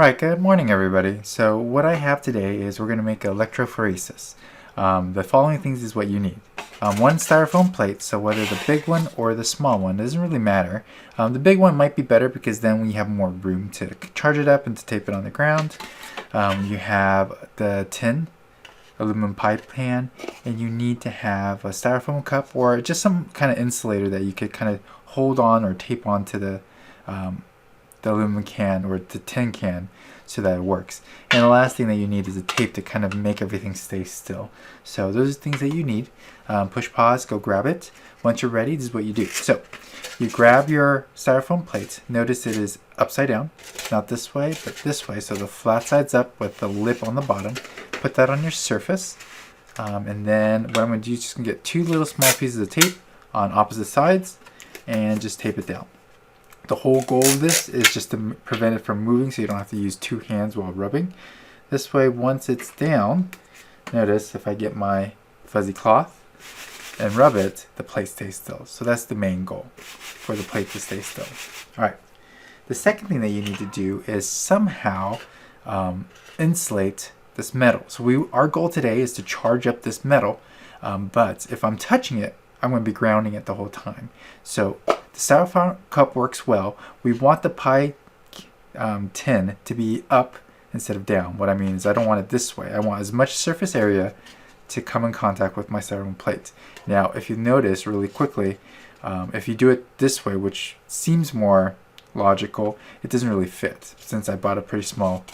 Right, good morning everybody. So what I have today is we're going to make electrophoresis. The following things is what you need. One styrofoam plate, so whether the big one or the small one, doesn't really matter. The big one might be better because then we have more room to charge it up and to tape it on the ground. You have the tin, aluminum pie pan, and you need to have a styrofoam cup or just some kind of insulator that you could kind of hold on or tape onto the aluminum can or the tin can so that it works. And the last thing that you need is a tape to kind of make everything stay still. So those are things that you need. Push pause, go grab it. Once you're ready, this is what you do. So you grab your styrofoam plate. Notice it is upside down, not this way, but this way. So the flat side's up with the lip on the bottom. Put that on your surface. And then what I'm going to do is just going to get two little small pieces of tape on opposite sides and just tape it down. The whole goal of this is just to prevent it from moving so you don't have to use two hands while rubbing. This way, once it's down, notice if I get my fuzzy cloth and rub it, the plate stays still. So that's the main goal, for the plate to stay still. All right. The second thing that you need to do is somehow insulate this metal. So our goal today is to charge up this metal, but if I'm touching it, I'm going to be grounding it the whole time. So the styrofoam cup works well. We want the pie tin to be up instead of down. What I mean is I don't want it this way. I want as much surface area to come in contact with my styrofoam plate. Now, if you notice really quickly, if you do it this way, which seems more logical, it doesn't really fit since I bought a pretty small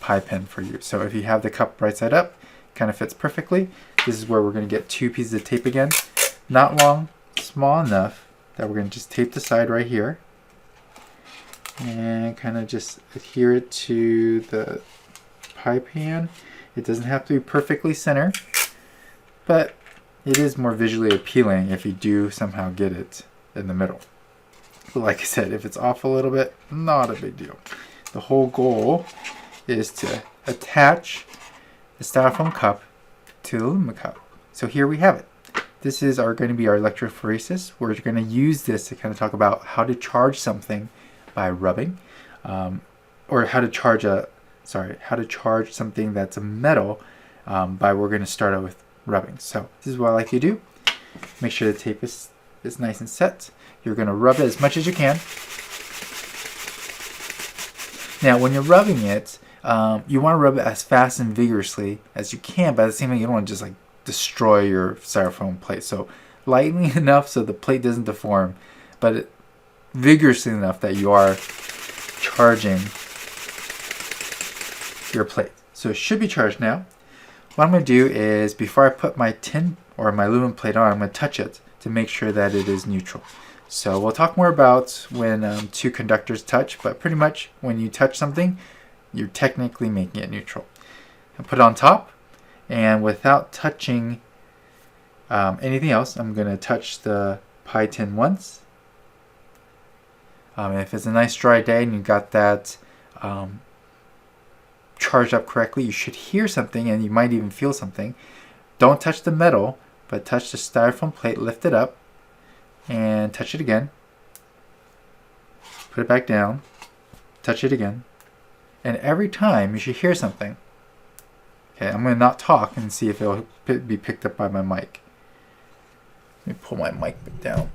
pie pin for you. So if you have the cup right side up, it kind of fits perfectly. This is where we're going to get two pieces of tape again. Not long, small enough that we're going to just tape the side right here and kind of just adhere it to the pie pan. It doesn't have to be perfectly center, but it is more visually appealing if you do somehow get it in the middle. But like I said, if it's off a little bit, not a big deal. The whole goal is to attach the styrofoam cup to the aluminum cup. So here we have it. This is going to be our electrophoresis. We're going to use this to kind of talk about how to charge something by rubbing, or how to charge something that's a metal we're going to start out with rubbing. So this is what I like to do. Make sure the tape is nice and set. You're going to rub it as much as you can. Now, when you're rubbing it, you want to rub it as fast and vigorously as you can, but at the same time, you don't want to just like destroy your styrofoam plate. So lightly enough so the plate doesn't deform, but vigorously enough that you are charging your plate. So it should be charged now. What I'm going to do is, before I put my tin or my aluminum plate on, I'm going to touch it to make sure that it is neutral. So we'll talk more about when two conductors touch, but pretty much when you touch something, you're technically making it neutral. I'll put it on top. And without touching anything else, I'm going to touch the pie tin once. If it's a nice dry day and you got that charged up correctly, you should hear something and you might even feel something. Don't touch the metal, but touch the styrofoam plate, lift it up, and touch it again. Put it back down, touch it again. And every time you should hear something. Okay, I'm going to not talk and see if it'll be picked up by my mic. Let me pull my mic back down.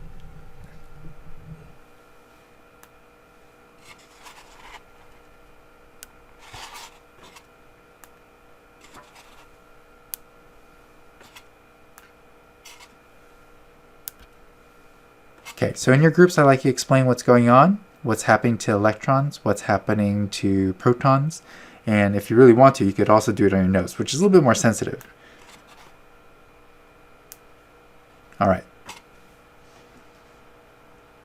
Okay, so in your groups, I like to explain what's going on, what's happening to electrons, what's happening to protons. And if you really want to, you could also do it on your notes, which is a little bit more sensitive. All right.